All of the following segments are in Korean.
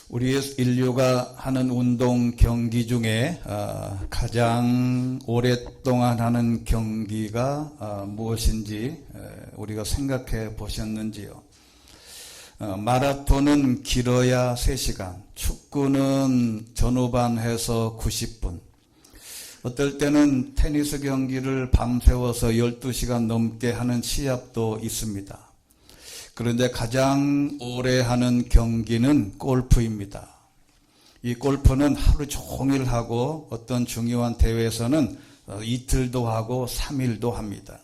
우리 인류가 하는 운동 경기 중에 가장 오랫동안 하는 경기가 무엇인지 우리가 생각해 보셨는지요? 마라톤은 길어야 3시간, 축구는 전후반해서 90분, 어떨 때는 테니스 경기를 밤새워서 12시간 넘게 하는 시합도 있습니다. 그런데 가장 오래 하는 경기는 골프입니다. 이 골프는 하루 종일 하고 어떤 중요한 대회에서는 이틀도 하고 3일도 합니다.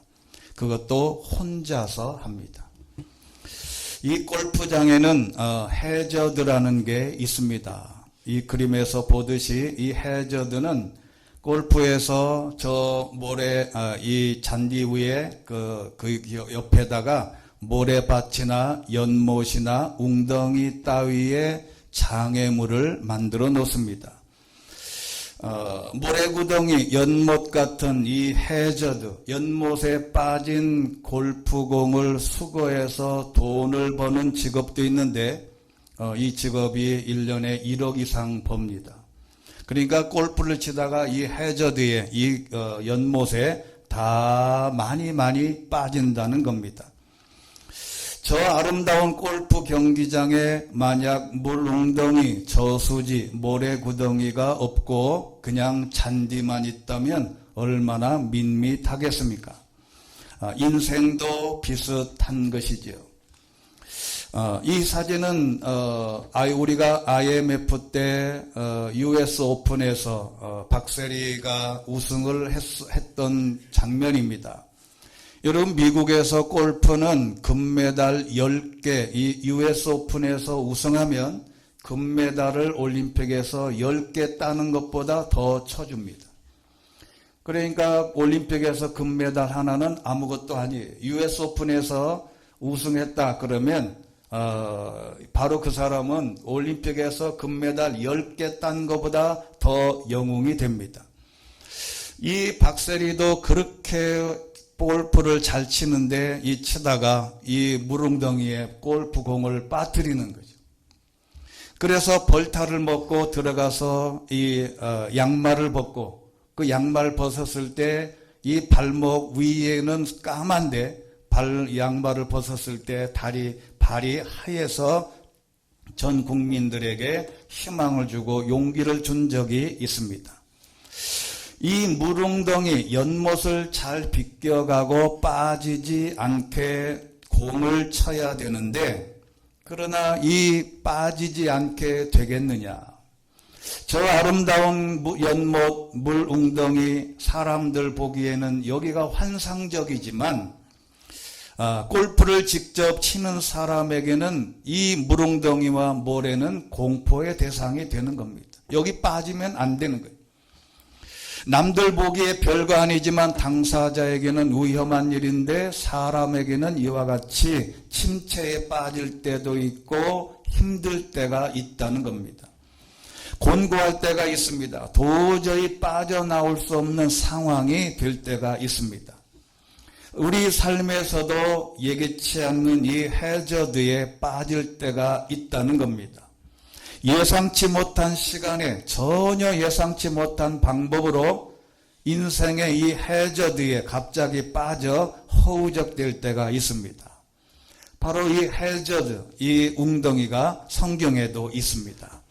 그것도 혼자서 합니다. 이 골프장에는 해저드라는 게 있습니다. 이 그림에서 보듯이 이 해저드는 골프에서 저 모래 이 잔디 위에 그 옆에다가 모래밭이나 연못이나 웅덩이 따위의 장애물을 만들어 놓습니다. 모래구덩이, 연못 같은 이 해저드, 연못에 빠진 골프공을 수거해서 돈을 버는 직업도 있는데 이 직업이 1년에 1억 이상 법니다. 그러니까 골프를 치다가 이 해저드에, 이 연못에 다 많이 빠진다는 겁니다. 저 아름다운 골프 경기장에 만약 물 웅덩이, 저수지, 모래구덩이가 없고 그냥 잔디만 있다면 얼마나 밋밋하겠습니까? 인생도 비슷한 것이지요. 이 사진은 우리가 IMF 때 US 오픈에서 박세리가 우승을 했던 장면입니다. 여러분, 미국에서 골프는 금메달 10개, 이 US 오픈에서 우승하면 금메달을 올림픽에서 10개 따는 것보다 더 쳐줍니다. 그러니까 올림픽에서 금메달 하나는 아무것도 아니에요. US 오픈에서 우승했다 그러면 바로 그 사람은 올림픽에서 금메달 10개 딴 것보다 더 영웅이 됩니다. 이 박세리도 그렇게 골프를 잘 치는데 치다가 이 물웅덩이에 골프공을 빠뜨리는 거죠. 그래서 벌타를 먹고 들어가서 이 양말을 벗고 그 양말 벗었을 때 이 발목 위에는 까만데 양말을 벗었을 때 발이 하얘서 전 국민들에게 희망을 주고 용기를 준 적이 있습니다. 이 물웅덩이, 연못을 잘 비껴가고 빠지지 않게 공을 쳐야 되는데, 그러나 이 빠지지 않게 되겠느냐? 저 아름다운 연못, 물웅덩이, 사람들 보기에는 여기가 환상적이지만 골프를 직접 치는 사람에게는 이 물웅덩이와 모래는 공포의 대상이 되는 겁니다. 여기 빠지면 안 되는 거예요. 남들 보기에 별거 아니지만 당사자에게는 위험한 일인데 사람에게는 이와 같이 침체에 빠질 때도 있고 힘들 때가 있다는 겁니다. 곤고할 때가 있습니다. 도저히 빠져나올 수 없는 상황이 될 때가 있습니다. 우리 삶에서도 예기치 않는 이 해저드에 빠질 때가 있다는 겁니다. 예상치 못한 시간에 전혀 예상치 못한 방법으로 인생의 이 해저드에 갑자기 빠져 허우적될 때가 있습니다. 바로 이 해저드, 이 웅덩이가 성경에도 있습니다.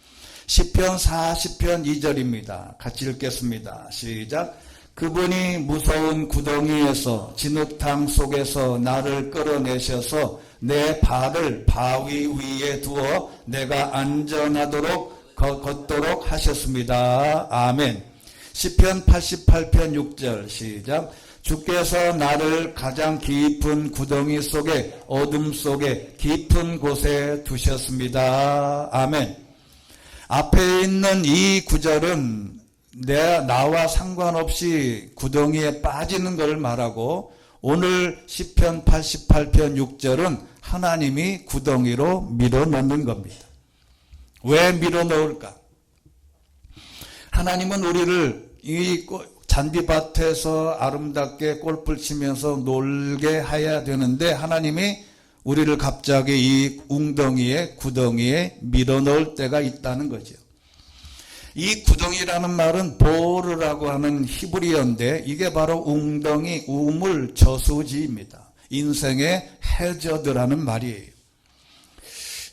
시편 40편 2절입니다. 같이 읽겠습니다. 시작. 그분이 무서운 구덩이에서 진흙탕 속에서 나를 끌어내셔서 내 발을 바위 위에 두어 내가 안전하도록 걷도록 하셨습니다. 아멘. 시편 88편 6절 시작. 주께서 나를 가장 깊은 구덩이 속에 어둠 속에 깊은 곳에 두셨습니다. 아멘. 앞에 있는 이 구절은 나와 상관없이 구덩이에 빠지는 걸 말하고, 오늘 시편 88편 6절은 하나님이 구덩이로 밀어넣는 겁니다. 왜 밀어넣을까? 하나님은 우리를 이 잔디밭에서 아름답게 골프를 치면서 놀게 해야 되는데 하나님이 우리를 갑자기 이 웅덩이에 구덩이에 밀어넣을 때가 있다는 거죠. 이 구덩이라는 말은 보르라고 하는 히브리어인데 이게 바로 웅덩이, 우물, 저수지입니다. 인생의 해저드라는 말이에요.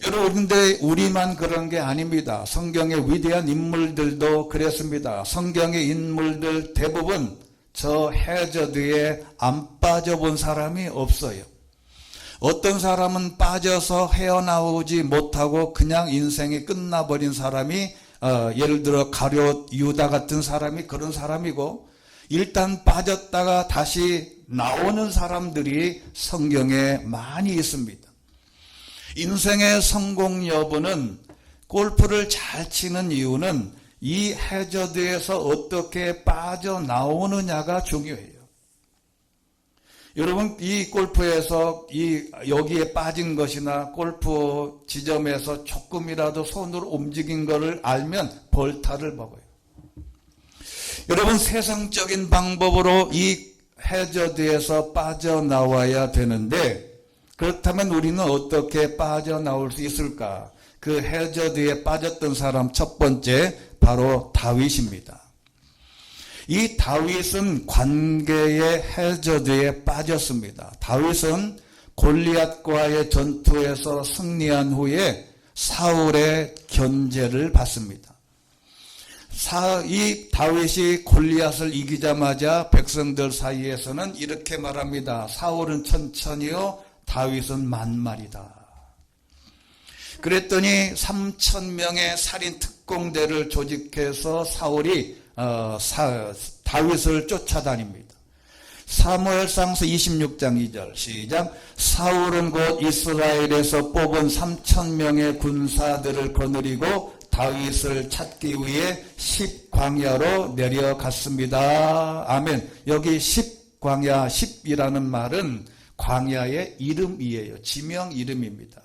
여러분, 근데 우리만 그런 게 아닙니다. 성경의 위대한 인물들도 그랬습니다. 성경의 인물들 대부분 저 해저드에 안 빠져본 사람이 없어요. 어떤 사람은 빠져서 헤어나오지 못하고 그냥 인생이 끝나버린 사람이 예를 들어 가룟 유다 같은 사람이 그런 사람이고, 일단 빠졌다가 다시 나오는 사람들이 성경에 많이 있습니다. 인생의 성공 여부는, 골프를 잘 치는 이유는 이 해저드에서 어떻게 빠져나오느냐가 중요해요. 여러분, 이 골프에서 여기에 빠진 것이나 골프 지점에서 조금이라도 손으로 움직인 것을 알면 벌타를 먹어요. 여러분, 세상적인 방법으로 이 해저드에서 빠져나와야 되는데, 그렇다면 우리는 어떻게 빠져나올 수 있을까? 그 해저드에 빠졌던 사람 첫 번째, 바로 다윗입니다. 이 다윗은 관계의 해저드에 빠졌습니다. 다윗은 골리앗과의 전투에서 승리한 후에 사울의 견제를 받습니다. 이 다윗이 골리앗을 이기자마자 백성들 사이에서는 이렇게 말합니다. 사울은 천천히요, 다윗은 만말이다. 그랬더니 3,000명의 살인 특공대를 조직해서 사울이 다윗을 쫓아다닙니다. 사무엘상서 26장 2절 시작. 사울은 곧 이스라엘에서 뽑은 3,000명의 군사들을 거느리고 다윗을 찾기 위해 10광야로 내려갔습니다. 아멘. 여기 10광야, 10이라는 말은 광야의 이름이에요. 지명 이름입니다.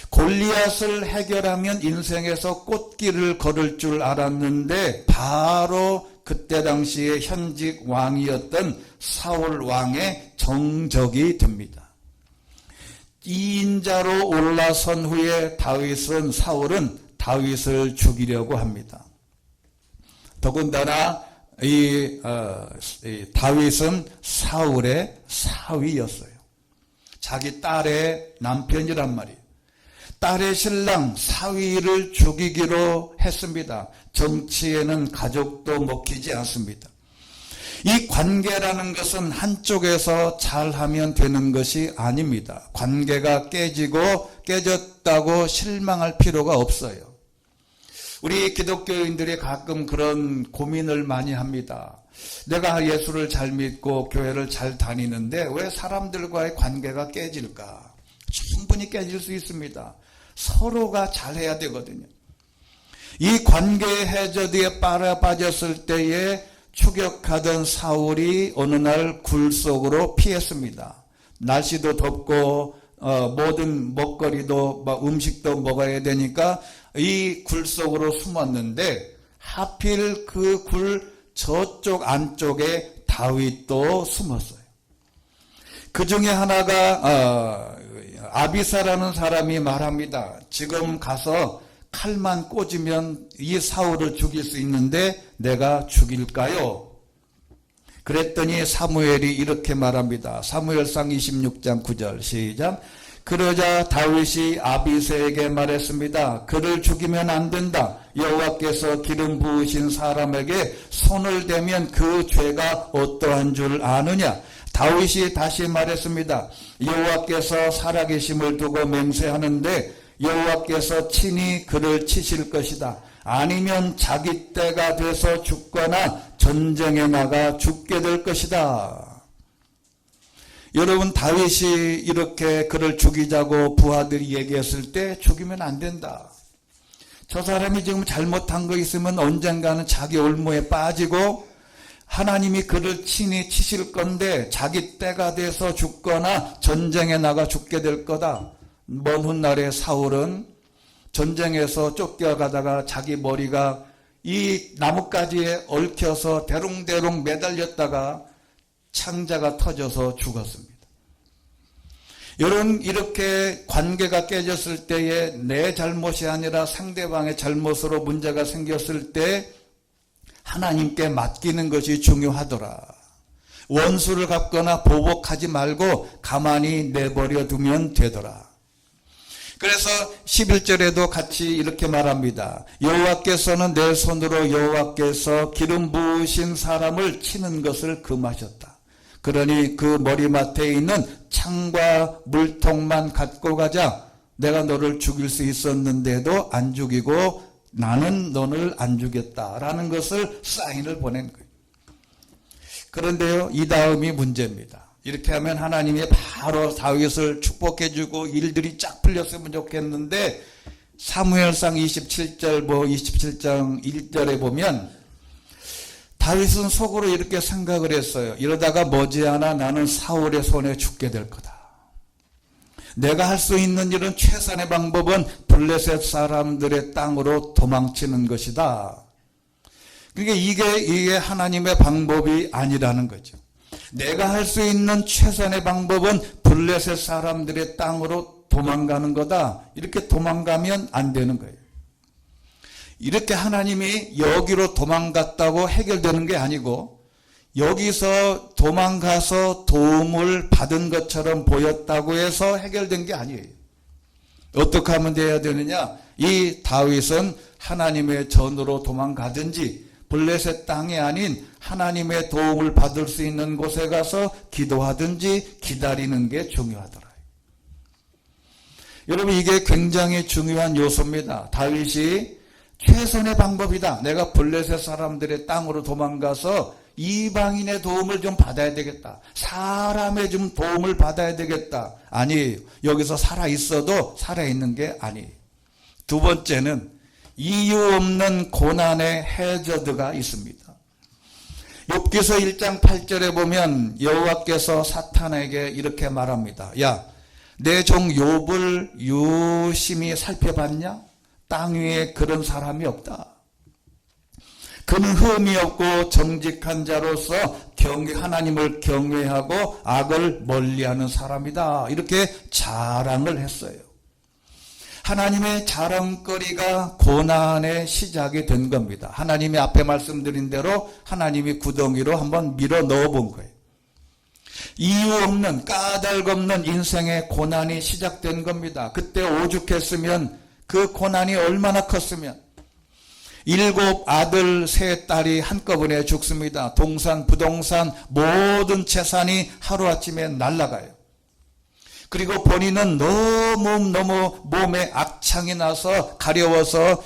골리앗을 해결하면 인생에서 꽃길을 걸을 줄 알았는데 바로 그때 당시에 현직 왕이었던 사울 왕의 정적이 됩니다. 2인자로 올라선 후에 사울은 다윗을 죽이려고 합니다. 더군다나 다윗은 사울의 사위였어요. 자기 딸의 남편이란 말이에요. 딸의 신랑 사위를 죽이기로 했습니다. 정치에는 가족도 먹히지 않습니다. 이 관계라는 것은 한쪽에서 잘하면 되는 것이 아닙니다. 관계가 깨졌다고 실망할 필요가 없어요. 우리 기독교인들이 가끔 그런 고민을 많이 합니다. 내가 예수를 잘 믿고 교회를 잘 다니는데 왜 사람들과의 관계가 깨질까? 충분히 깨질 수 있습니다. 서로가 잘해야 되거든요. 이 관계의 해저드에 빠졌을 때에 추격하던 사울이 어느 날 굴 속으로 피했습니다. 날씨도 덥고 모든 먹거리도 음식도 먹어야 되니까 이 굴 속으로 숨었는데 하필 그 굴 저쪽 안쪽에 다윗도 숨었어요. 그 중에 하나가 아비사라는 사람이 말합니다. 지금 가서 칼만 꽂으면 이 사울을 죽일 수 있는데 내가 죽일까요? 그랬더니 사무엘이 이렇게 말합니다. 사무엘상 26장 9절 시작. 그러자 다윗이 아비새에게 말했습니다. 그를 죽이면 안 된다. 여호와께서 기름 부으신 사람에게 손을 대면 그 죄가 어떠한 줄 아느냐. 다윗이 다시 말했습니다. 여호와께서 살아계심을 두고 맹세하는데 여호와께서 친히 그를 치실 것이다. 아니면 자기 때가 돼서 죽거나 전쟁에 나가 죽게 될 것이다. 여러분, 다윗이 이렇게 그를 죽이자고 부하들이 얘기했을 때 죽이면 안 된다. 저 사람이 지금 잘못한 거 있으면 언젠가는 자기 올무에 빠지고 하나님이 그를 친히 치실 건데 자기 때가 돼서 죽거나 전쟁에 나가 죽게 될 거다. 먼 훗날에 사울은 전쟁에서 쫓겨가다가 자기 머리가 이 나뭇가지에 얽혀서 대롱대롱 매달렸다가 창자가 터져서 죽었습니다. 여러분, 이렇게 관계가 깨졌을 때에 내 잘못이 아니라 상대방의 잘못으로 문제가 생겼을 때 하나님께 맡기는 것이 중요하더라. 원수를 갚거나 보복하지 말고 가만히 내버려 두면 되더라. 그래서 11절에도 같이 이렇게 말합니다. 여호와께서는 내 손으로 여호와께서 기름 부으신 사람을 치는 것을 금하셨다. 그러니 그 머리맡에 있는 창과 물통만 갖고 가자. 내가 너를 죽일 수 있었는데도 안 죽이고 나는 너를 안 죽였다라는 것을 사인을 보낸 거예요. 그런데요, 이 다음이 문제입니다. 이렇게 하면 하나님이 바로 다윗을 축복해주고 일들이 쫙 풀렸으면 좋겠는데 사무엘상 27절 27장 1절에 보면 다윗은 속으로 이렇게 생각을 했어요. 이러다가 머지않아 나는 사울의 손에 죽게 될 거다. 내가 할 수 있는 일은 최선의 방법은 블레셋 사람들의 땅으로 도망치는 것이다. 그러니까 이게 하나님의 방법이 아니라는 거죠. 내가 할 수 있는 최선의 방법은 블레셋 사람들의 땅으로 도망가는 거다. 이렇게 도망가면 안 되는 거예요. 이렇게 하나님이 여기로 도망갔다고 해결되는 게 아니고 여기서 도망가서 도움을 받은 것처럼 보였다고 해서 해결된 게 아니에요. 어떻게 하면 돼야 되느냐? 이 다윗은 하나님의 전으로 도망가든지 블레셋 땅이 아닌 하나님의 도움을 받을 수 있는 곳에 가서 기도하든지 기다리는 게 중요하더라. 여러분, 이게 굉장히 중요한 요소입니다. 다윗이 최선의 방법이다. 내가 블레셋 사람들의 땅으로 도망가서 이방인의 도움을 좀 받아야 되겠다. 사람의 좀 도움을 받아야 되겠다. 아니에요. 여기서 살아있어도 살아있는 게 아니에요. 두 번째는 이유 없는 고난의 해저드가 있습니다. 욥기서 1장 8절에 보면 여호와께서 사탄에게 이렇게 말합니다. 야, 내 종 욥을 유심히 살펴봤냐? 땅 위에 그런 사람이 없다. 그는 흠이 없고 정직한 자로서 하나님을 경외하고 악을 멀리하는 사람이다. 이렇게 자랑을 했어요. 하나님의 자랑거리가 고난의 시작이 된 겁니다. 하나님이 앞에 말씀드린 대로 하나님이 구덩이로 한번 밀어 넣어 본 거예요. 이유 없는 까닭 없는 인생의 고난이 시작된 겁니다. 그때 오죽했으면 그 고난이 얼마나 컸으면 7 아들 3 딸이 한꺼번에 죽습니다. 동산 부동산 모든 재산이 하루아침에 날아가요. 그리고 본인은 너무 몸에 악창이 나서 가려워서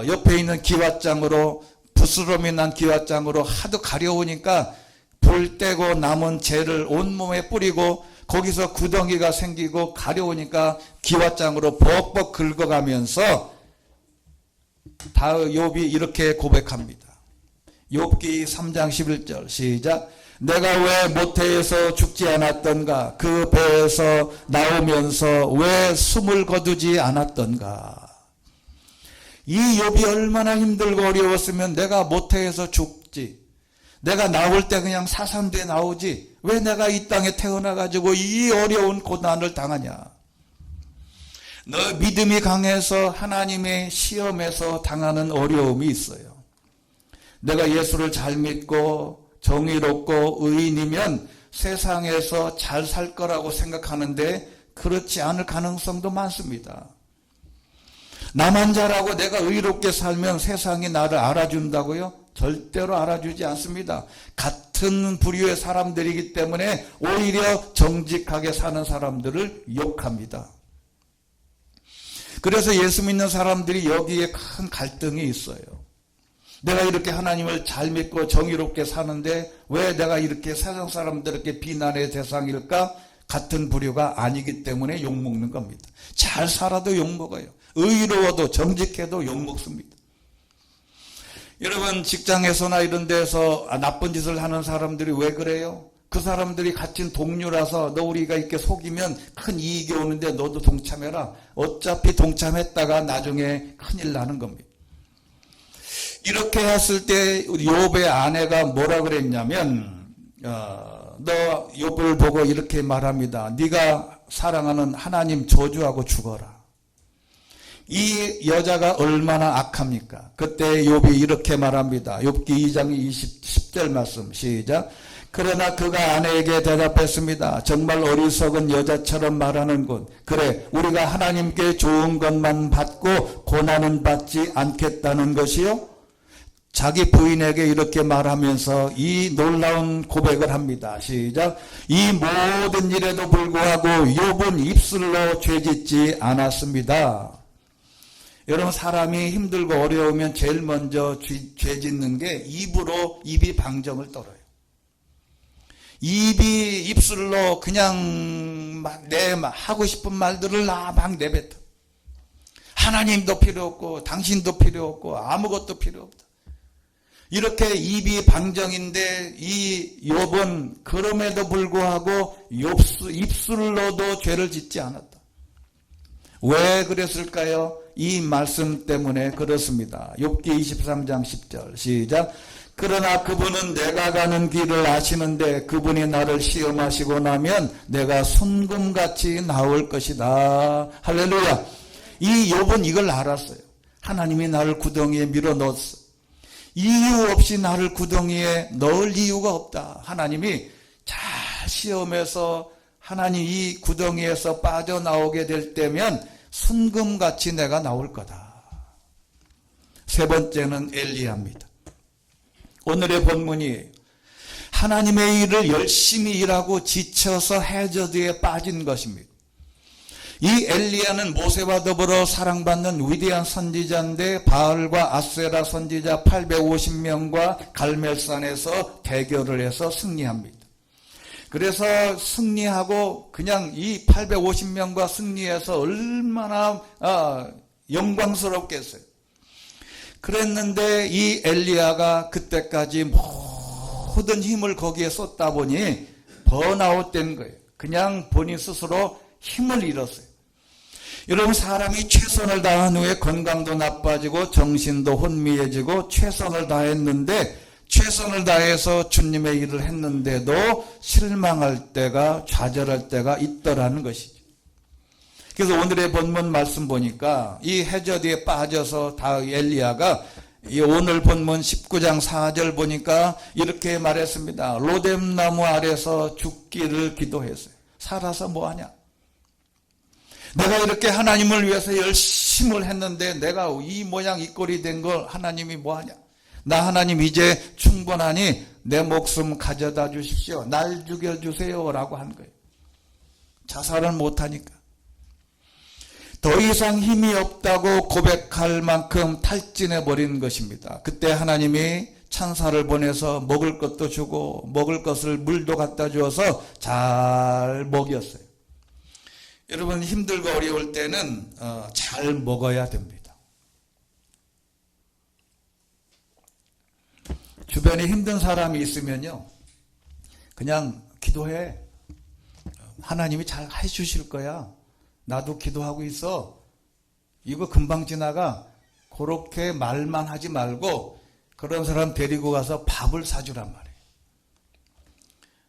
옆에 있는 기왓장으로 부스럼이 난 기왓장으로 하도 가려우니까 불 떼고 남은 재를 온몸에 뿌리고 거기서 구덩이가 생기고 가려우니까 기왓장으로 벅벅 긁어가면서 욥이 이렇게 고백합니다. 욥기 3장 11절 시작. 내가 왜 모태에서 죽지 않았던가? 그 배에서 나오면서 왜 숨을 거두지 않았던가? 이 욥이 얼마나 힘들고 어려웠으면 내가 모태에서 죽지. 내가 나올 때 그냥 사삼두에 나오지. 왜 내가 이 땅에 태어나가지고 이 어려운 고난을 당하냐? 너 믿음이 강해서 하나님의 시험에서 당하는 어려움이 있어요. 내가 예수를 잘 믿고 정의롭고 의인이면 세상에서 잘 살 거라고 생각하는데 그렇지 않을 가능성도 많습니다. 나만 잘하고 내가 의롭게 살면 세상이 나를 알아준다고요? 절대로 알아주지 않습니다. 같은 부류의 사람들이기 때문에 오히려 정직하게 사는 사람들을 욕합니다. 그래서 예수 믿는 사람들이 여기에 큰 갈등이 있어요. 내가 이렇게 하나님을 잘 믿고 정의롭게 사는데 왜 내가 이렇게 세상 사람들에게 비난의 대상일까? 같은 부류가 아니기 때문에 욕먹는 겁니다. 잘 살아도 욕먹어요. 의로워도 정직해도 욕먹습니다. 여러분, 직장에서나 이런 데서 나쁜 짓을 하는 사람들이 왜 그래요? 그 사람들이 같은 동료라서 너 우리가 이렇게 속이면 큰 이익이 오는데 너도 동참해라. 어차피 동참했다가 나중에 큰일 나는 겁니다. 이렇게 했을 때 욥의 아내가 뭐라 그랬냐면 너 욥을 보고 이렇게 말합니다. 네가 사랑하는 하나님 저주하고 죽어라. 이 여자가 얼마나 악합니까? 그때 욥이 이렇게 말합니다. 욥기 2장 10절 말씀 시작. 그러나 그가 아내에게 대답했습니다. 정말 어리석은 여자처럼 말하는군. 그래, 우리가 하나님께 좋은 것만 받고 고난은 받지 않겠다는 것이요? 자기 부인에게 이렇게 말하면서 이 놀라운 고백을 합니다. 시작. 이 모든 일에도 불구하고 욥은 입술로 죄짓지 않았습니다. 여러분, 사람이 힘들고 어려우면 제일 먼저 죄짓는 게 입이 방정을 떨어요. 입술로 그냥 막 하고 싶은 말들을 막 내뱉어. 하나님도 필요 없고 당신도 필요 없고 아무것도 필요 없다. 이렇게 입이 방정인데 이 욥은 그럼에도 불구하고 입술로도 죄를 짓지 않았다. 왜 그랬을까요? 이 말씀 때문에 그렇습니다. 욥기 23장 10절 시작. 그러나 그분은 내가 가는 길을 아시는데 그분이 나를 시험하시고 나면 내가 순금같이 나올 것이다. 할렐루야. 이 욥은 이걸 알았어요. 하나님이 나를 구덩이에 밀어넣었어. 이유 없이 나를 구덩이에 넣을 이유가 없다. 하나님이 잘 시험해서 하나님 이 구덩이에서 빠져나오게 될 때면 순금같이 내가 나올 거다. 세 번째는 엘리야입니다. 오늘의 본문이 하나님의 일을 열심히 일하고 지쳐서 해저드에 빠진 것입니다. 이 엘리야는 모세와 더불어 사랑받는 위대한 선지자인데 바알과 아세라 선지자 850명과 갈멜산에서 대결을 해서 승리합니다. 그래서 승리하고 그냥 이 850명과 승리해서 얼마나 영광스럽겠어요. 그랬는데 이 엘리야가 그때까지 모든 힘을 거기에 쏟다 보니 번아웃된 거예요. 그냥 본인 스스로 힘을 잃었어요. 여러분, 사람이 최선을 다한 후에 건강도 나빠지고 정신도 혼미해지고 최선을 다했는데 최선을 다해서 주님의 일을 했는데도 실망할 때가 좌절할 때가 있더라는 것이죠. 그래서 오늘의 본문 말씀 보니까 이 해저드에 빠져서 다 엘리야가 이 오늘 본문 19장 4절 보니까 이렇게 말했습니다. 로뎀나무 아래서 죽기를 기도했어요. 살아서 뭐하냐? 내가 이렇게 하나님을 위해서 열심을 했는데 내가 이 모양 이 꼴이 된 걸 하나님이 뭐하냐? 나 하나님 이제 충분하니 내 목숨 가져다 주십시오. 날 죽여주세요 라고 한 거예요. 자살을 못하니까. 더 이상 힘이 없다고 고백할 만큼 탈진해버린 것입니다. 그때 하나님이 천사를 보내서 먹을 것도 주고 먹을 것을 물도 갖다 주어서 잘 먹였어요. 여러분, 힘들고 어려울 때는 잘 먹어야 됩니다. 주변에 힘든 사람이 있으면요, 그냥 기도해. 하나님이 잘 해주실 거야. 나도 기도하고 있어. 이거 금방 지나가. 그렇게 말만 하지 말고 그런 사람 데리고 가서 밥을 사주란 말이에요.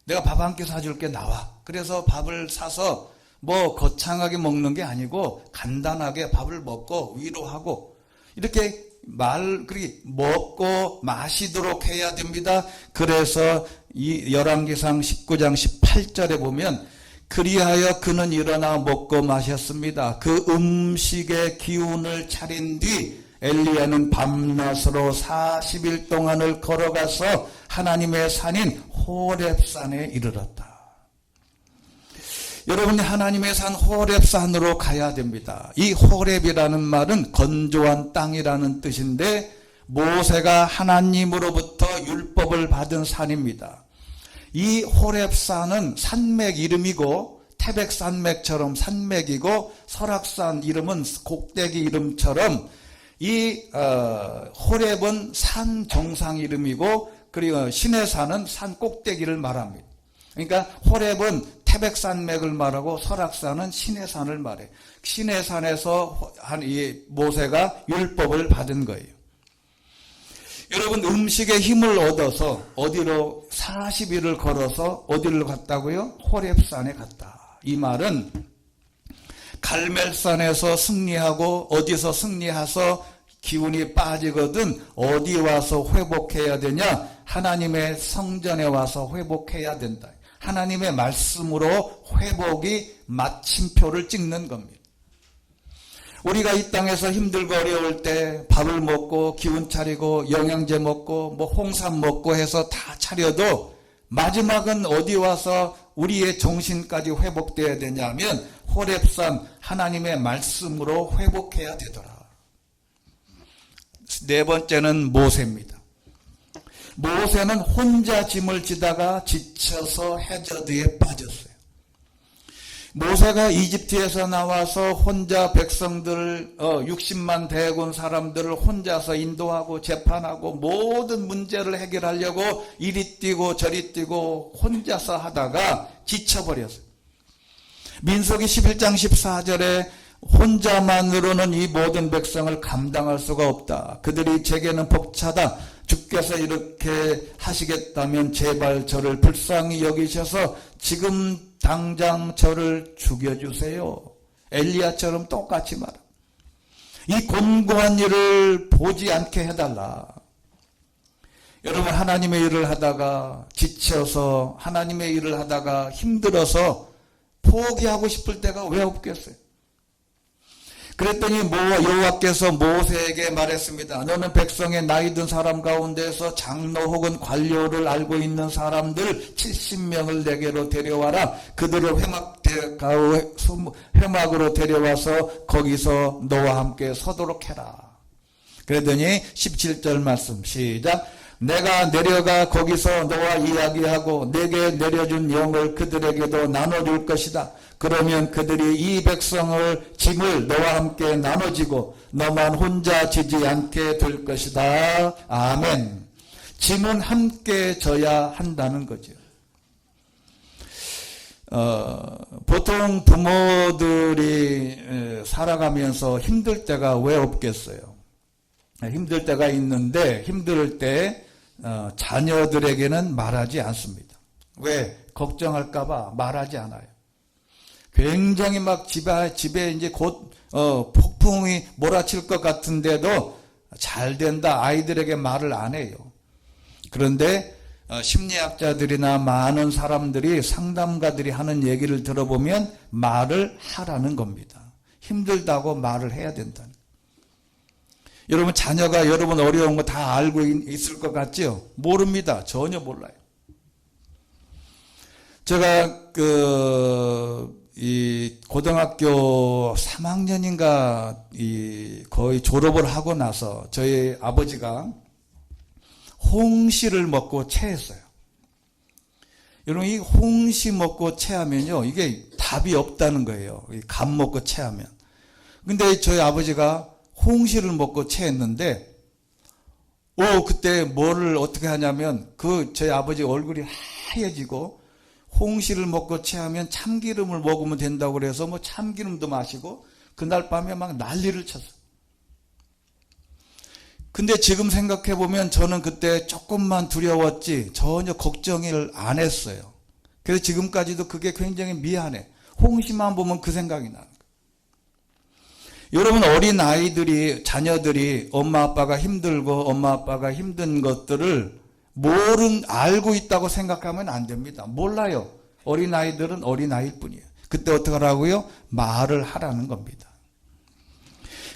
내가 밥 한 끼 사줄게, 나와. 그래서 밥을 사서 뭐 거창하게 먹는 게 아니고 간단하게 밥을 먹고 위로하고 이렇게 그렇게 먹고 마시도록 해야 됩니다. 그래서 이 열왕기상 19장 18절에 보면 그리하여 그는 일어나 먹고 마셨습니다. 그 음식의 기운을 차린 뒤 엘리야는 밤낮으로 40일 동안을 걸어가서 하나님의 산인 호렙산에 이르렀다. 여러분이 하나님의 산 호렙산으로 가야 됩니다. 이 호렙이라는 말은 건조한 땅이라는 뜻인데 모세가 하나님으로부터 율법을 받은 산입니다. 이 호렙산은 산맥 이름이고 태백산맥처럼 산맥이고 설악산 이름은 꼭대기 이름처럼 이 호렙은 산 정상 이름이고 그리고 시내산은 산 꼭대기를 말합니다. 그러니까 호렙은 태백산맥을 말하고 설악산은 시내산을 말해. 시내산에서 모세가 율법을 받은 거예요. 여러분, 음식의 힘을 얻어서 어디로 40일을 걸어서 어디를 갔다고요? 호렙산에 갔다. 이 말은 갈멜산에서 승리하고 어디서 승리해서 기운이 빠지거든 어디 와서 회복해야 되냐? 하나님의 성전에 와서 회복해야 된다. 하나님의 말씀으로 회복이 마침표를 찍는 겁니다. 우리가 이 땅에서 힘들고 어려울 때 밥을 먹고 기운 차리고 영양제 먹고 뭐 홍삼 먹고 해서 다 차려도 마지막은 어디 와서 우리의 정신까지 회복돼야 되냐면 호렙산 하나님의 말씀으로 회복해야 되더라. 네 번째는 모세입니다. 모세는 혼자 짐을 지다가 지쳐서 해저드에 빠졌어요. 모세가 이집트에서 나와서 혼자 백성들 60만 대군 사람들을 혼자서 인도하고 재판하고 모든 문제를 해결하려고 이리 뛰고 저리 뛰고 혼자서 하다가 지쳐버렸어요. 민수기 11장 14절에 혼자만으로는 이 모든 백성을 감당할 수가 없다. 그들이 제게는 벅차다. 주께서 이렇게 하시겠다면 제발 저를 불쌍히 여기셔서 지금 당장 저를 죽여주세요. 엘리야처럼 똑같이 말하. 이 곤고한 일을 보지 않게 해달라. 여러분 하나님의 일을 하다가 지쳐서 하나님의 일을 하다가 힘들어서 포기하고 싶을 때가 왜 없겠어요? 그랬더니 여호와께서 모세에게 말했습니다. 너는 백성의 나이든 사람 가운데서 장로 혹은 관료를 알고 있는 사람들 70명을 내게로 데려와라. 그들을 회막으로 데려와서 거기서 너와 함께 서도록 해라. 그랬더니 17절 말씀 시작. 내가 내려가 거기서 너와 이야기하고 내게 내려준 영을 그들에게도 나눠줄 것이다. 그러면 그들이 이 백성을 짐을 너와 함께 나눠지고 너만 혼자 지지 않게 될 것이다. 아멘. 짐은 함께 져야 한다는 거죠. 보통 부모들이 살아가면서 힘들 때가 왜 없겠어요? 힘들 때가 있는데 힘들 때 자녀들에게는 말하지 않습니다. 왜? 걱정할까봐 말하지 않아요. 굉장히 막 집에 이제 곧 폭풍이 몰아칠 것 같은데도 잘 된다 아이들에게 말을 안 해요. 그런데 심리학자들이나 많은 사람들이 상담가들이 하는 얘기를 들어보면 말을 하라는 겁니다. 힘들다고 말을 해야 된다는. 여러분 자녀가 여러분 어려운 거 다 알고 있을 것 같죠? 모릅니다. 전혀 몰라요. 제가 이 고등학교 3학년인가 거의 졸업을 하고 나서 저희 아버지가 홍시를 먹고 체했어요. 여러분 이 홍시 먹고 체하면요 이게 답이 없다는 거예요. 감 먹고 체하면. 근데 저희 아버지가 홍시를 먹고 체했는데 그때 뭐를 어떻게 하냐면 저희 아버지 얼굴이 하얘지고 홍시를 먹고 체하면 참기름을 먹으면 된다고 그래서 뭐 참기름도 마시고 그날 밤에 막 난리를 쳤어요. 근데 지금 생각해 보면 저는 그때 조금만 두려웠지 전혀 걱정을 안 했어요. 그래서 지금까지도 그게 굉장히 미안해. 홍시만 보면 그 생각이 나는 거예요. 여러분 어린 아이들이 자녀들이 엄마 아빠가 힘들고 엄마 아빠가 힘든 것들을 알고 있다고 생각하면 안 됩니다. 몰라요. 어린 아이들은 어린 아이일 뿐이에요. 그때 어떻게 하라고요? 말을 하라는 겁니다.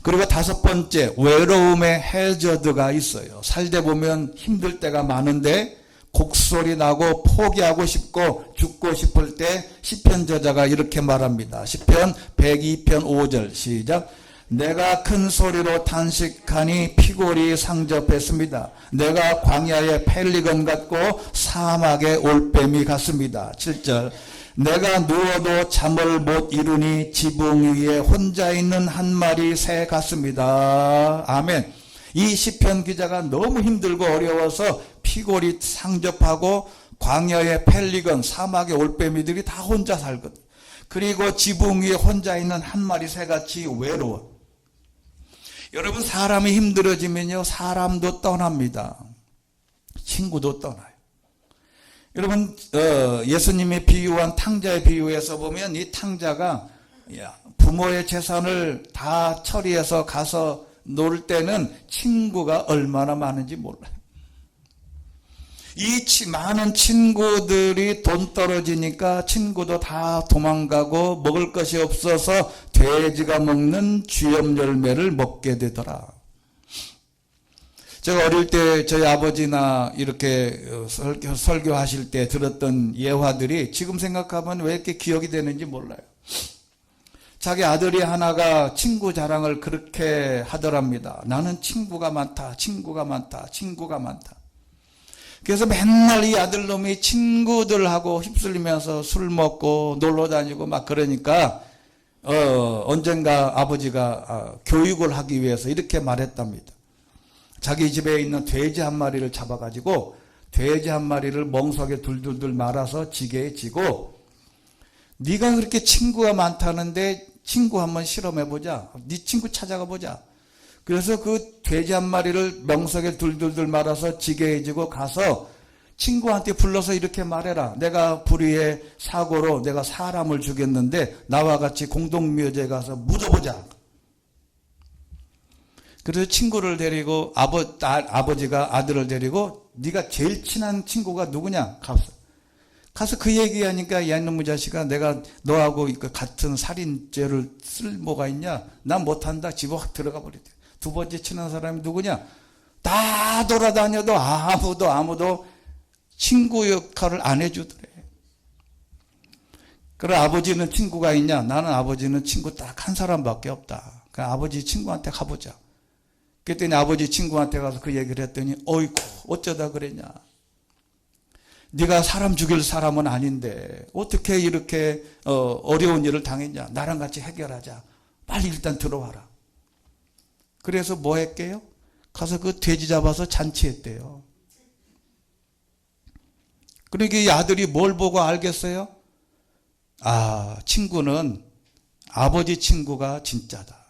그리고 다섯 번째 외로움의 해저드가 있어요. 살다 보면 힘들 때가 많은데 곡소리 나고 포기하고 싶고 죽고 싶을 때 시편 저자가 이렇게 말합니다. 시편 102편 5절 시작. 내가 큰 소리로 탄식하니 피골이 상접했습니다. 내가 광야의 펠리건 같고 사막의 올빼미 같습니다. 7절 내가 누워도 잠을 못 이루니 지붕 위에 혼자 있는 한 마리 새 같습니다. 아멘. 이 시편 기자가 너무 힘들고 어려워서 피골이 상접하고 광야의 펠리건 사막의 올빼미들이 다 혼자 살거든. 그리고 지붕 위에 혼자 있는 한 마리 새같이 외로워. 여러분 사람이 힘들어지면요 사람도 떠납니다. 친구도 떠나요. 여러분 예수님이 비유한 탕자의 비유에서 보면 이 탕자가 부모의 재산을 다 처리해서 가서 놀 때는 친구가 얼마나 많은지 몰라요. 이 많은 친구들이 돈 떨어지니까 친구도 다 도망가고 먹을 것이 없어서 돼지가 먹는 쥐염 열매를 먹게 되더라. 제가 어릴 때 저희 아버지나 이렇게 설교하실 때 들었던 예화들이 지금 생각하면 왜 이렇게 기억이 되는지 몰라요. 자기 아들이 하나가 친구 자랑을 그렇게 하더랍니다. 나는 친구가 많다, 친구가 많다, 친구가 많다. 그래서 맨날 이 아들놈이 친구들하고 휩쓸리면서 술 먹고 놀러 다니고 막 그러니까 언젠가 아버지가 교육을 하기 위해서 이렇게 말했답니다. 자기 집에 있는 돼지 한 마리를 잡아가지고 돼지 한 마리를 멍석에 둘둘둘 말아서 지게에 지고 네가 그렇게 친구가 많다는데 친구 한번 실험해보자. 네 친구 찾아가 보자. 그래서 그 돼지 한 마리를 멍석에 둘둘둘 말아서 지게에 지고 가서 친구한테 불러서 이렇게 말해라. 내가 불의의 사고로 내가 사람을 죽였는데 나와 같이 공동묘지에 가서 묻어보자. 그래서 친구를 데리고 아버지가 아들을 데리고 네가 제일 친한 친구가 누구냐? 가서 그 얘기하니까 야 이놈의 자식아 내가 너하고 같은 살인죄를 쓸 뭐가 있냐? 난 못한다. 집에 확 들어가 버리대. 두 번째 친한 사람이 누구냐? 다 돌아다녀도 아무도 친구 역할을 안 해주더래. 그래 아버지는 친구가 있냐? 나는 아버지는 친구 딱 한 사람밖에 없다. 그래 아버지 친구한테 가보자. 그랬더니 아버지 친구한테 가서 그 얘기를 했더니 어이구 어쩌다 그랬냐. 네가 사람 죽일 사람은 아닌데 어떻게 이렇게 어려운 일을 당했냐. 나랑 같이 해결하자. 빨리 일단 들어와라. 그래서 뭐 했게요? 가서 그 돼지 잡아서 잔치했대요. 그러니까 이 아들이 뭘 보고 알겠어요? 아, 친구는 아버지 친구가 진짜다.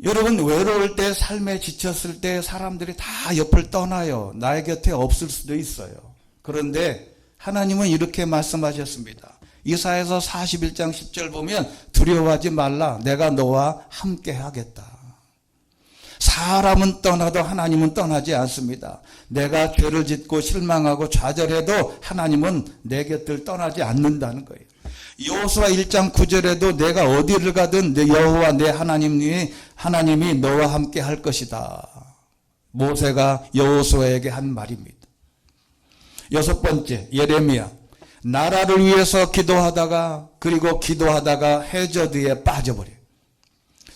여러분 외로울 때 삶에 지쳤을 때 사람들이 다 옆을 떠나요. 나의 곁에 없을 수도 있어요. 그런데 하나님은 이렇게 말씀하셨습니다. 이사야서 41장 10절 보면 두려워하지 말라. 내가 너와 함께 하겠다. 사람은 떠나도 하나님은 떠나지 않습니다. 내가 죄를 짓고 실망하고 좌절해도 하나님은 내 곁을 떠나지 않는다는 거예요. 여호수아 1장 9절에도 내가 어디를 가든 내 여호와 내 하나님이 너와 함께 할 것이다. 모세가 여호수아에게 한 말입니다. 여섯 번째 예레미야. 나라를 위해서 기도하다가 해저드에 빠져버려요.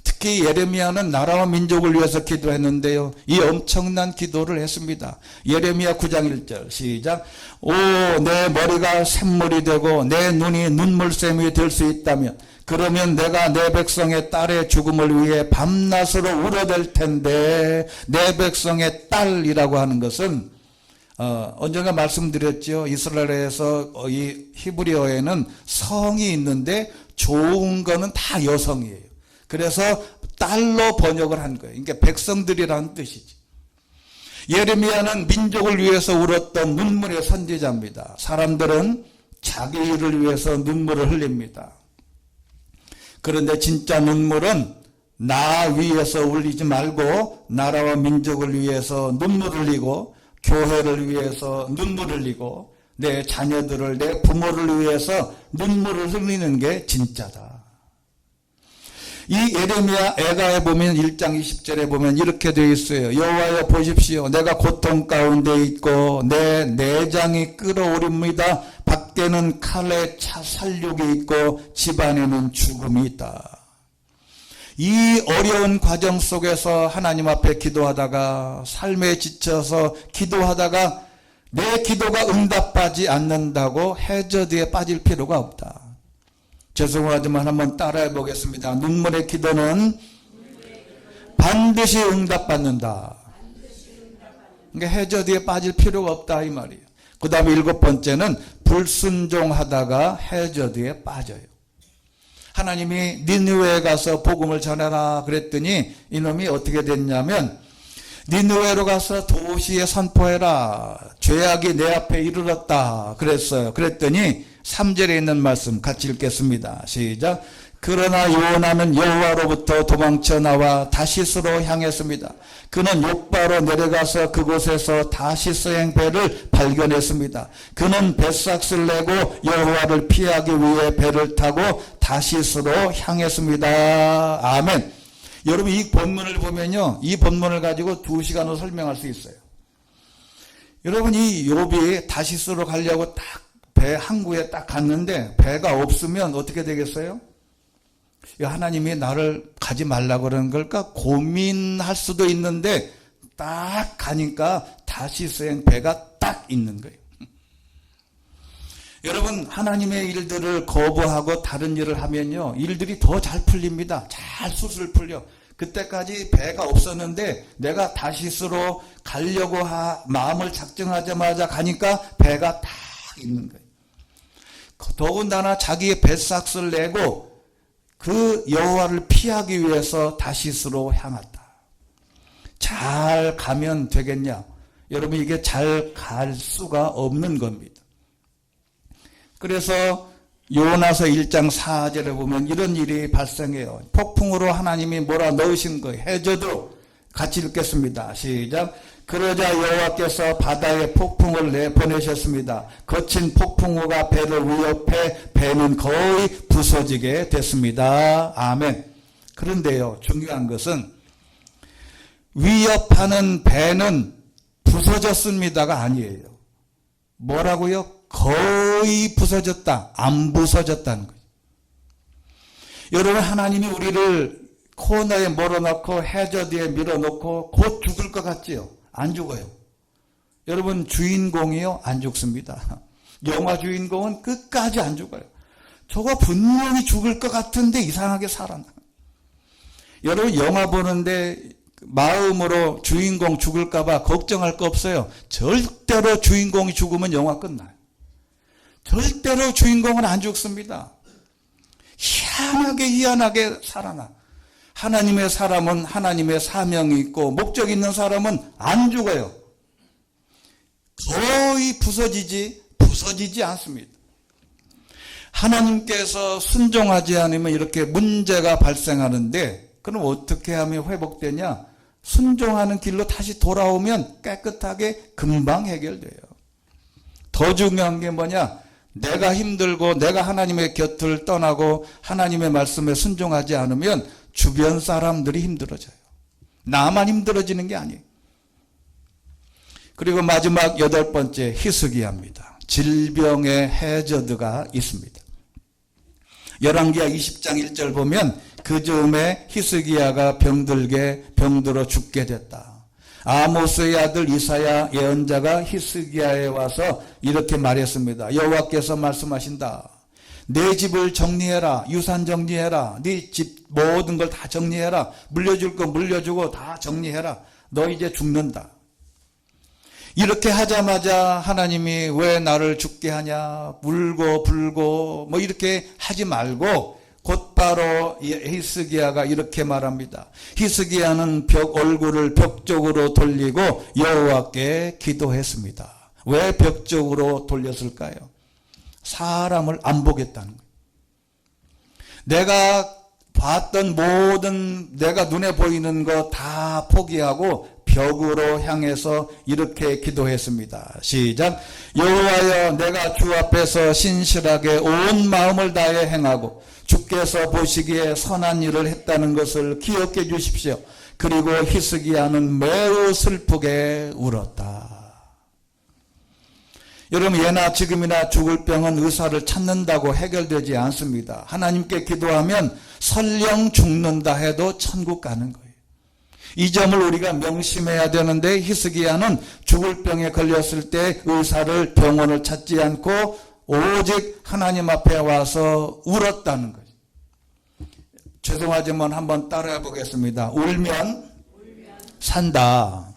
특히 예레미야는 나라와 민족을 위해서 기도했는데요. 이 엄청난 기도를 했습니다. 예레미야 9장 1절 시작. 오, 내 머리가 샘물이 되고 내 눈이 눈물샘이 될 수 있다면 그러면 내가 내 백성의 딸의 죽음을 위해 밤낮으로 울어댈 텐데 내 백성의 딸이라고 하는 것은 언젠가 말씀드렸죠. 이스라엘에서 이 히브리어에는 성이 있는데 좋은 거는 다 여성이에요. 그래서 딸로 번역을 한 거예요. 그러니까 백성들이라는 뜻이지. 예레미야는 민족을 위해서 울었던 눈물의 선지자입니다. 사람들은 자기 일을 위해서 눈물을 흘립니다. 그런데 진짜 눈물은 나 위해서 울리지 말고 나라와 민족을 위해서 눈물 흘리고 교회를 위해서 눈물 흘리고 내 자녀들을 내 부모를 위해서 눈물을 흘리는 게 진짜다. 이 예레미야 애가에 보면 1장 20절에 보면 이렇게 되어 있어요. 여호와여 보십시오. 내가 고통 가운데 있고 내 내장이 끓어오릅니다. 밖에는 칼에 살육이 있고 집안에는 죽음이 있다. 이 어려운 과정 속에서 하나님 앞에 기도하다가 삶에 지쳐서 기도하다가 내 기도가 응답하지 않는다고 해저드에 빠질 필요가 없다. 죄송하지만 한번 따라해 보겠습니다. 눈물의 기도는 반드시 응답받는다. 그러니까 해저드에 빠질 필요가 없다 이 말이에요. 그 다음에 7번째는 불순종하다가 해저드에 빠져요. 하나님이 니느웨에 가서 복음을 전해라 그랬더니 이놈이 어떻게 됐냐면 니느웨로 가서 도시에 선포해라. 죄악이 내 앞에 이르렀다 그랬어요. 그랬더니 3절에 있는 말씀 같이 읽겠습니다. 시작. 그러나 요나는 여호와로부터 도망쳐 나와 다시스로 향했습니다. 그는 욥바로 내려가서 그곳에서 다시스행 배를 발견했습니다. 그는 뱃삭을 내고 여호와를 피하기 위해 배를 타고 다시스로 향했습니다. 아멘. 여러분 이 본문을 보면요, 이 본문을 가지고 2시간으로 설명할 수 있어요. 여러분 이 욥이 다시스로 가려고 딱 배 항구에 딱 갔는데 배가 없으면 어떻게 되겠어요? 하나님이 나를 가지 말라고 그러는 걸까 고민할 수도 있는데 딱 가니까 다시스행 배가 딱 있는 거예요. 여러분 하나님의 일들을 거부하고 다른 일을 하면요, 일들이 더 잘 풀립니다. 잘 술술 풀려. 그때까지 배가 없었는데 내가 다시스로 가려고 마음을 작정하자마자 가니까 배가 딱 있는 거예요. 더군다나 자기의 뱃삭을 내고 그 여호와를 피하기 위해서 다시스로 향했다. 잘 가면 되겠냐? 여러분 이게 잘 갈 수가 없는 겁니다. 그래서 요나서 1장 4절에 보면 이런 일이 발생해요. 폭풍으로 하나님이 몰아넣으신 거예요. 해저도 같이 읽겠습니다. 시작. 그러자 여호와께서 바다에 폭풍을 내보내셨습니다. 거친 폭풍우가 배를 위협해 배는 거의 부서지게 됐습니다. 아멘. 그런데요, 중요한 것은 위협하는 배는 부서졌습니다가 아니에요. 뭐라고요? 거의 부서졌다. 안 부서졌다는 거예요. 여러분 하나님이 우리를 코너에 몰아넣고 해저드에 밀어넣고 곧 죽을 것 같지요? 안 죽어요. 여러분 주인공이요? 안 죽습니다. 영화 주인공은 끝까지 안 죽어요. 저거 분명히 죽을 것 같은데 이상하게 살아나. 여러분 영화 보는데 마음으로 주인공 죽을까 봐 걱정할 거 없어요. 절대로 주인공이 죽으면 영화 끝나요. 절대로 주인공은 안 죽습니다. 희한하게 살아나. 하나님의 사람은 하나님의 사명이 있고 목적이 있는 사람은 안 죽어요. 거의 부서지지 않습니다. 하나님께서 순종하지 않으면 이렇게 문제가 발생하는데 그럼 어떻게 하면 회복되냐? 순종하는 길로 다시 돌아오면 깨끗하게 금방 해결돼요. 더 중요한 게 뭐냐? 내가 힘들고 내가 하나님의 곁을 떠나고 하나님의 말씀에 순종하지 않으면 주변 사람들이 힘들어져요. 나만 힘들어지는 게 아니에요. 그리고 마지막 8번째 히스기야입니다. 질병의 해저드가 있습니다. 열왕기하 20장 1절 보면 그 즈음에 히스기야가 병들어 죽게 됐다. 아모스의 아들 이사야 예언자가 히스기야에 와서 이렇게 말했습니다. 여호와께서 말씀하신다. 내 집을 정리해라. 유산 정리해라. 네 집 모든 걸 다 정리해라. 물려줄 거 물려주고 다 정리해라. 너 이제 죽는다. 이렇게 하자마자 하나님이 왜 나를 죽게 하냐, 울고 불고 뭐 이렇게 하지 말고 곧바로 히스기야가 이렇게 말합니다. 히스기야는 얼굴을 벽 쪽으로 돌리고 여호와께 기도했습니다. 왜 벽 쪽으로 돌렸을까요? 사람을 안 보겠다는 거예요. 내가 봤던 모든 내가 눈에 보이는 거 다 포기하고 벽으로 향해서 이렇게 기도했습니다. 시작. 여호와여, 내가 주 앞에서 신실하게 온 마음을 다해 행하고 주께서 보시기에 선한 일을 했다는 것을 기억해 주십시오. 그리고 히스기야는 매우 슬프게 울었다. 여러분 예나 지금이나 죽을 병은 의사를 찾는다고 해결되지 않습니다. 하나님께 기도하면 설령 죽는다 해도 천국 가는 거예요. 이 점을 우리가 명심해야 되는데 히스기야는 죽을 병에 걸렸을 때 의사를 병원을 찾지 않고 오직 하나님 앞에 와서 울었다는 거죠. 죄송하지만 한번 따라해 보겠습니다. 울면 산다.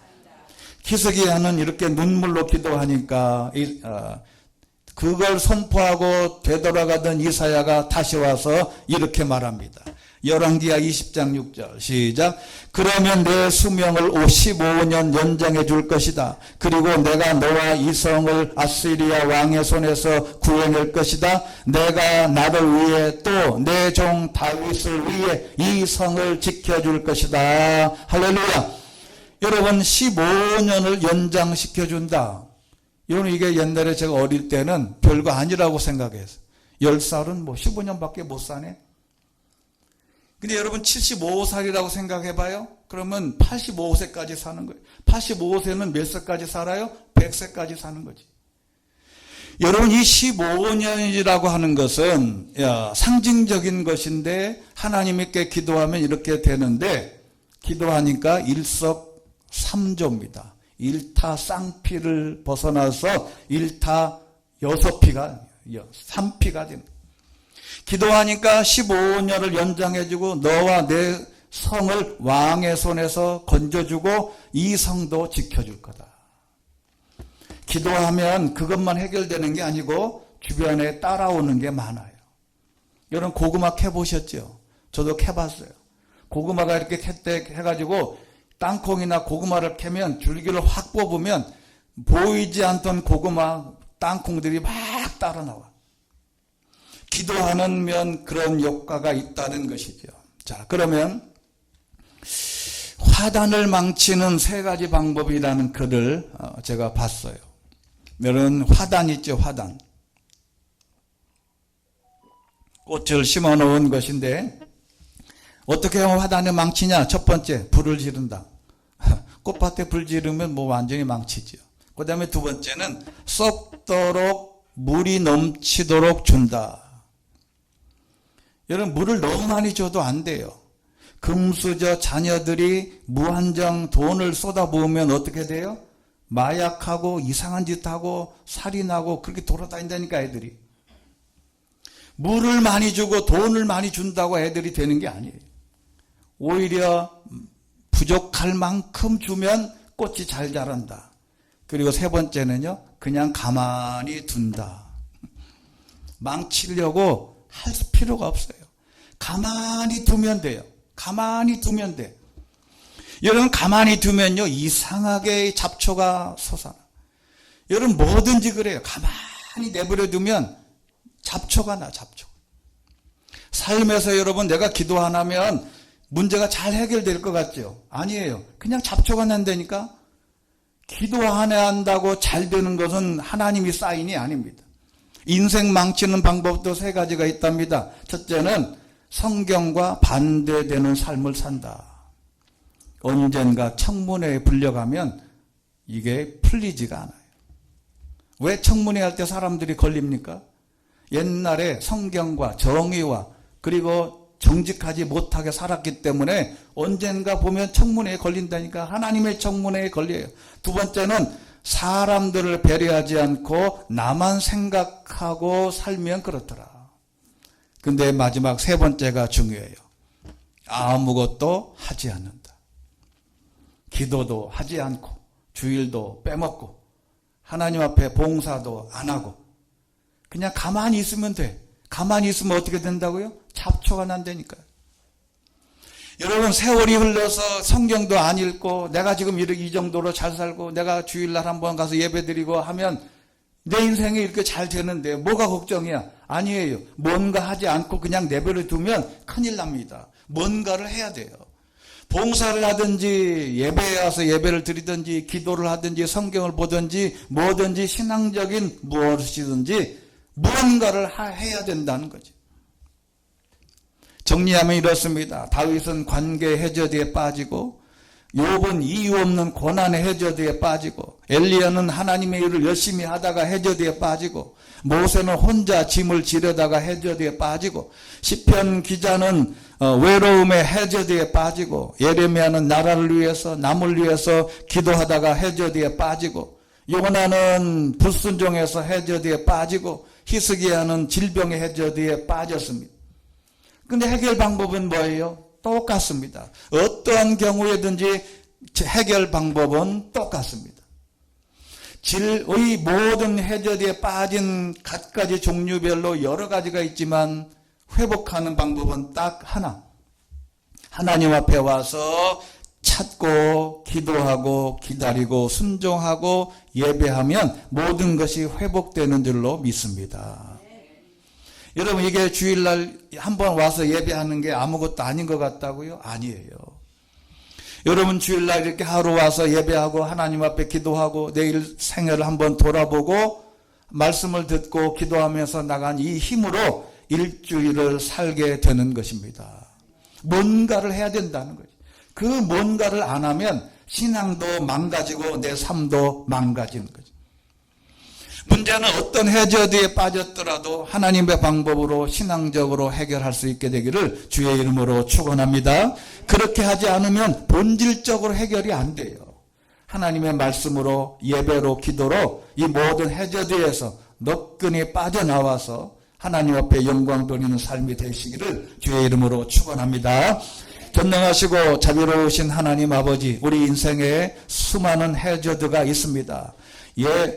히스기야는 이렇게 눈물로 기도하니까 그걸 선포하고 되돌아가던 이사야가 다시 와서 이렇게 말합니다. 열왕기하 20장 6절 시작. 그러면 내 수명을 55년 연장해 줄 것이다. 그리고 내가 너와 이 성을 아시리아 왕의 손에서 구해낼 것이다. 내가 나를 위해 또 내 종 다윗을 위해 이 성을 지켜줄 것이다. 할렐루야. 여러분 15년을 연장시켜 준다. 여러분 이게 옛날에 제가 어릴 때는 별거 아니라고 생각했어요. 10살은 뭐 15년밖에 못 사네. 근데 여러분 75살이라고 생각해봐요. 그러면 85세까지 사는 거예요. 85세는 몇 세까지 살아요? 100세까지 사는 거지. 여러분 이 15년이라고 하는 것은 상징적인 것인데 하나님께 기도하면 이렇게 되는데 기도하니까 일석삼조입니다. 일타쌍피를 벗어나서 일타여섯피가 3피가 됩니다. 기도하니까 15년을 연장해주고 너와 내 성을 왕의 손에서 건져주고 이 성도 지켜줄 거다. 기도하면 그것만 해결되는 게 아니고 주변에 따라오는 게 많아요. 여러분 고구마 캐보셨죠? 저도 캐봤어요. 고구마가 이렇게 해가지고 땅콩이나 고구마를 캐면 줄기를 확 뽑으면 보이지 않던 고구마 땅콩들이 막 따라 나와. 기도하면 그런 효과가 있다는 것이죠. 자, 그러면 화단을 망치는 3가지 방법이라는 글을 제가 봤어요. 여러분 화단 있죠, 화단. 꽃을 심어 놓은 것인데 어떻게 하면 화단을 망치냐? 첫 번째, 불을 지른다. 꽃밭에 불 지르면 뭐 완전히 망치죠. 그 다음에 두 번째는 썩도록 물이 넘치도록 준다. 여러분 물을 너무 많이 줘도 안 돼요. 금수저 자녀들이 무한정 돈을 쏟아부으면 어떻게 돼요? 마약하고 이상한 짓 하고 살인하고 그렇게 돌아다닌다니까 애들이. 물을 많이 주고 돈을 많이 준다고 애들이 되는 게 아니에요. 오히려 부족할 만큼 주면 꽃이 잘 자란다. 그리고 3번째는요. 그냥 가만히 둔다. 망치려고 할 필요가 없어요. 가만히 두면 돼요. 가만히 두면 돼. 여러분 가만히 두면요 이상하게 잡초가 솟아나. 여러분 뭐든지 그래요. 가만히 내버려 두면 잡초가 나. 잡초. 삶에서 여러분 내가 기도 안 하면 문제가 잘 해결될 것 같죠? 아니에요. 그냥 잡초가 난다니까. 기도 안 한다고 잘 되는 것은 하나님이 사인이 아닙니다. 인생 망치는 방법도 3가지가 있답니다. 첫째는 성경과 반대되는 삶을 산다. 언젠가 청문회에 불려가면 이게 풀리지가 않아요. 왜 청문회 할 때 사람들이 걸립니까? 옛날에 성경과 정의와 그리고 정직하지 못하게 살았기 때문에 언젠가 보면 청문회에 걸린다니까. 하나님의 청문회에 걸려요. 두 번째는 사람들을 배려하지 않고 나만 생각하고 살면 그렇더라. 근데 마지막 3번째가 중요해요. 아무것도 하지 않는다. 기도도 하지 않고 주일도 빼먹고 하나님 앞에 봉사도 안 하고 그냥 가만히 있으면 돼. 가만히 있으면 어떻게 된다고요? 잡초가 난다니까요. 여러분 세월이 흘러서 성경도 안 읽고 내가 지금 이 정도로 잘 살고 내가 주일날 한번 가서 예배드리고 하면 내 인생이 이렇게 잘 되는데 뭐가 걱정이야? 아니에요. 뭔가 하지 않고 그냥 내버려 두면 큰일 납니다. 뭔가를 해야 돼요. 봉사를 하든지 예배에 와서 예배를 드리든지 기도를 하든지 성경을 보든지 뭐든지 신앙적인 무엇이든지 무언가를 해야 된다는 거죠. 정리하면 이렇습니다. 다윗은 관계 해저드에 빠지고 욥은 이유 없는 고난의 해저드에 빠지고 엘리야는 하나님의 일을 열심히 하다가 해저드에 빠지고 모세는 혼자 짐을 지려다가 해저드에 빠지고 시편 기자는 외로움의 해저드에 빠지고 예레미야는 나라를 위해서 남을 위해서 기도하다가 해저드에 빠지고 요나는 불순종해서 해저드에 빠지고 히스기야는 질병의 해저드에 빠졌습니다. 근데 해결 방법은 뭐예요? 똑같습니다. 어떠한 경우에든지 해결 방법은 똑같습니다. 질의 모든 해저드에 빠진 갖가지 종류별로 여러 가지가 있지만 회복하는 방법은 딱 하나. 하나님 앞에 와서 찾고 기도하고 기다리고 순종하고 예배하면 모든 것이 회복되는 줄로 믿습니다. 여러분, 이게 주일날 한번 와서 예배하는 게 아무것도 아닌 것 같다고요? 아니에요. 여러분, 주일날 이렇게 하루 와서 예배하고 하나님 앞에 기도하고 내일 생애를 한번 돌아보고 말씀을 듣고 기도하면서 나간 이 힘으로 일주일을 살게 되는 것입니다. 뭔가를 해야 된다는 거죠. 그 뭔가를 안 하면 신앙도 망가지고 내 삶도 망가지는 거죠. 문제는 어떤 해저드에 빠졌더라도 하나님의 방법으로 신앙적으로 해결할 수 있게 되기를 주의 이름으로 축원합니다. 그렇게 하지 않으면 본질적으로 해결이 안 돼요. 하나님의 말씀으로 예배로 기도로 이 모든 해저드에서 너끈히 빠져나와서 하나님 앞에 영광 돌리는 삶이 되시기를 주의 이름으로 축원합니다. 전능하시고 자비로우신 하나님 아버지, 우리 인생에 수많은 해저드가 있습니다.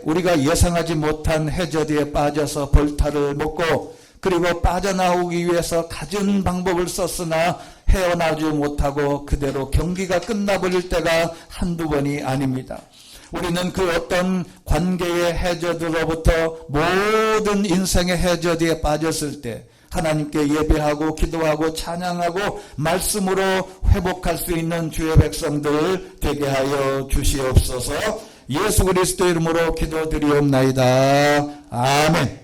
우리가 예상하지 못한 해저드에 빠져서 벌타를 먹고 그리고 빠져나오기 위해서 갖은 방법을 썼으나 헤어나오지 못하고 그대로 경기가 끝나버릴 때가 한두 번이 아닙니다. 우리는 그 어떤 관계의 해저드로부터 모든 인생의 해저드에 빠졌을 때 하나님께 예배하고 기도하고 찬양하고 말씀으로 회복할 수 있는 주의 백성들 되게 하여 주시옵소서. 예수 그리스도 이름으로 기도드리옵나이다. 아멘.